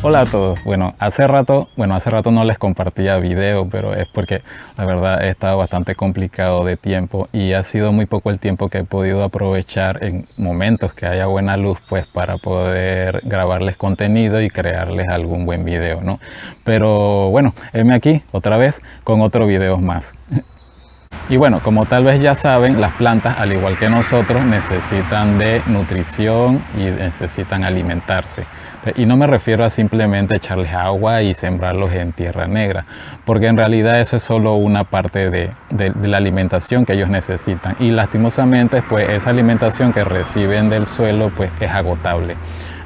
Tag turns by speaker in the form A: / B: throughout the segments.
A: Hola a todos. Hace rato no les compartía video, pero es porque la verdad he estado bastante complicado de tiempo y ha sido muy poco el tiempo que he podido aprovechar en momentos que haya buena luz, pues para poder grabarles contenido y crearles algún buen video, ¿no? Pero bueno, heme aquí otra vez con otro video más. Y bueno, como tal vez ya saben, las plantas, al igual que nosotros, necesitan de nutrición y necesitan alimentarse. Y no me refiero a simplemente echarles agua y sembrarlos en tierra negra, porque en realidad eso es solo una parte de la alimentación que ellos necesitan. Y lastimosamente, pues esa alimentación que reciben del suelo, pues es agotable,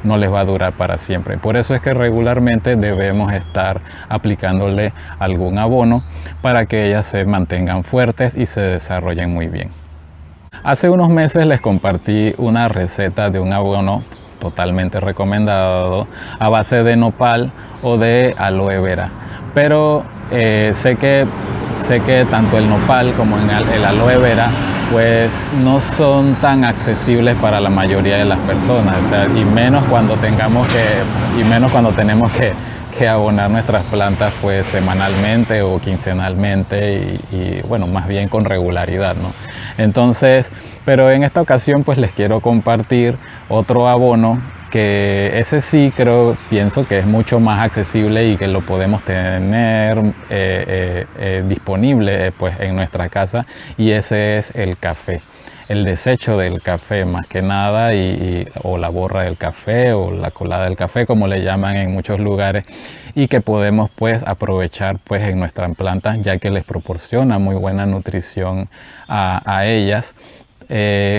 A: no les va a durar para siempre. Por eso es que regularmente debemos estar aplicándole algún abono para que ellas se mantengan fuertes y se desarrollen muy bien. Hace unos meses les compartí una receta de un abono totalmente recomendado a base de nopal o de aloe vera, pero sé que tanto el nopal como el aloe vera pues no son tan accesibles para la mayoría de las personas, o sea, y menos cuando tenemos que abonar nuestras plantas pues semanalmente o quincenalmente y bueno, más bien con regularidad, ¿no? Entonces, pero en esta ocasión pues les quiero compartir otro abono que ese sí pienso que es mucho más accesible y que lo podemos tener disponible pues en nuestra casa, y ese es el café. El desecho del café más que nada, o la borra del café o la colada del café, como le llaman en muchos lugares, y que podemos pues aprovechar pues en nuestras plantas, ya que les proporciona muy buena nutrición a ellas,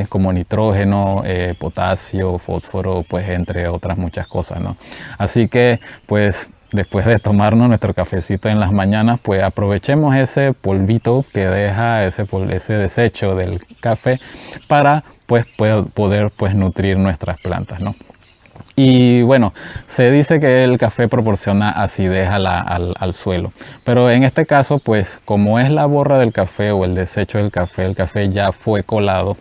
A: como nitrógeno, potasio, fósforo, pues entre otras muchas cosas, ¿no? Así que pues después de tomarnos nuestro cafecito en las mañanas, pues aprovechemos ese polvito que deja ese desecho del café para pues poder pues nutrir nuestras plantas, ¿no? Y bueno, se dice que el café proporciona acidez al suelo, pero en este caso, pues como es la borra del café o el desecho del café, el café ya fue colado,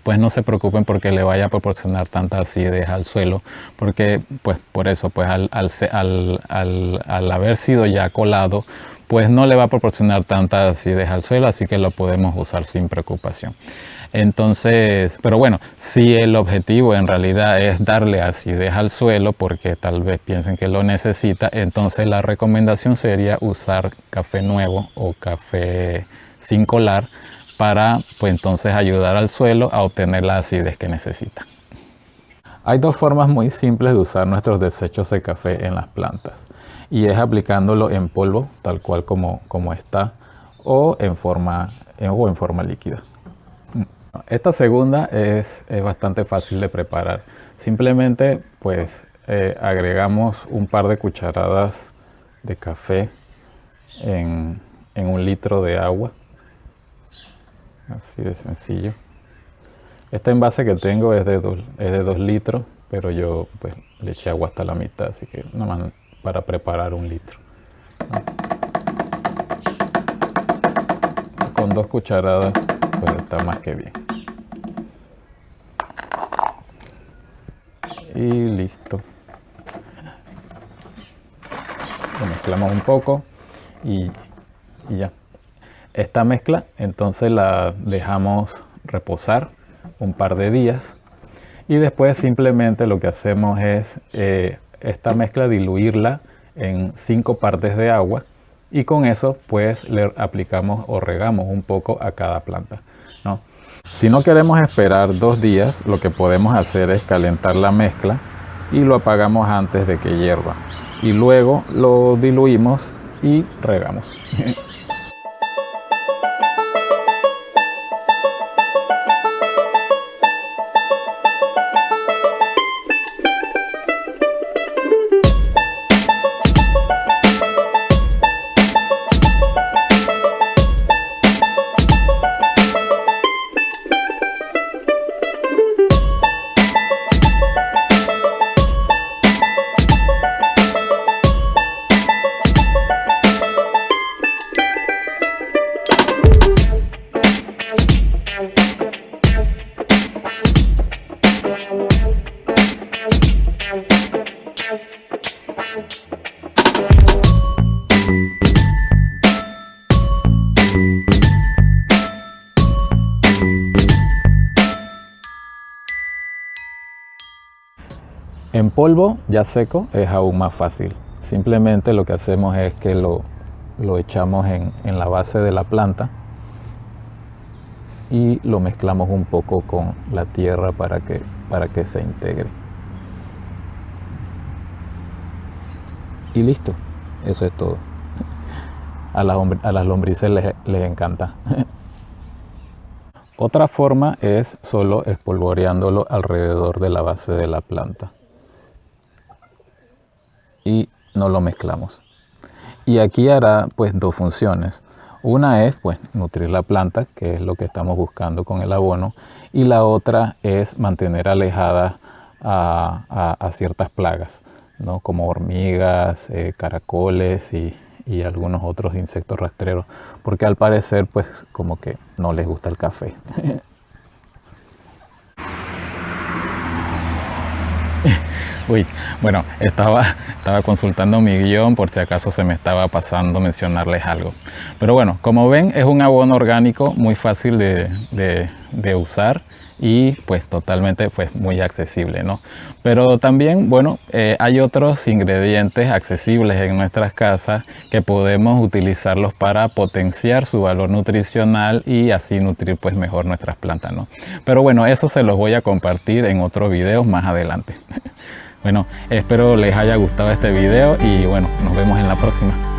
A: pues no se preocupen porque le vaya a proporcionar tanta acidez al suelo, porque pues por eso, pues al haber sido ya colado, pues no le va a proporcionar tanta acidez al suelo, así que lo podemos usar sin preocupación. Entonces, pero bueno, si el objetivo en realidad es darle acidez al suelo porque tal vez piensen que lo necesita, entonces la recomendación sería usar café nuevo o café sin colar para pues entonces ayudar al suelo a obtener la acidez que necesita. Hay dos formas muy simples de usar nuestros desechos de café en las plantas, y es aplicándolo en polvo tal cual como está, o en forma líquida. Esta segunda es bastante fácil de preparar. Simplemente pues agregamos un par de cucharadas de café en 1 litro de agua. Así de sencillo. Este envase que tengo es de 2 litros, pero yo pues le eché agua hasta la mitad, así que nada más para preparar 1 litro. Con 2 cucharadas pues está más que bien. Y listo. Lo mezclamos un poco y ya. Esta mezcla entonces la dejamos reposar un par de días, y después simplemente lo que hacemos es esta mezcla diluirla en 5 partes de agua, y con eso pues le aplicamos o regamos un poco a cada planta, ¿no? Si no queremos esperar 2 días, lo que podemos hacer es calentar la mezcla y lo apagamos antes de que hierva, y luego lo diluimos y regamos. En polvo, ya seco, es aún más fácil. Simplemente lo que hacemos es que lo echamos en la base de la planta y lo mezclamos un poco con la tierra para que se integre. Y listo, eso es todo. A las lombrices les encanta. Otra forma es solo espolvoreándolo alrededor de la base de la planta. Y no lo mezclamos. Y aquí hará pues dos funciones. Una es pues nutrir la planta, que es lo que estamos buscando con el abono, y la otra es mantener alejadas a ciertas plagas, ¿no? Como hormigas, caracoles y algunos otros insectos rastreros, porque al parecer pues como que no les gusta el café. Uy, bueno, estaba consultando mi guión por si acaso se me estaba pasando mencionarles algo. Pero bueno, como ven, es un abono orgánico muy fácil de usar y pues totalmente pues muy accesible, ¿no? Pero también, bueno, hay otros ingredientes accesibles en nuestras casas que podemos utilizarlos para potenciar su valor nutricional y así nutrir pues mejor nuestras plantas, ¿no? Pero bueno, eso se los voy a compartir en otros videos más adelante. Bueno, espero les haya gustado este video y bueno, nos vemos en la próxima.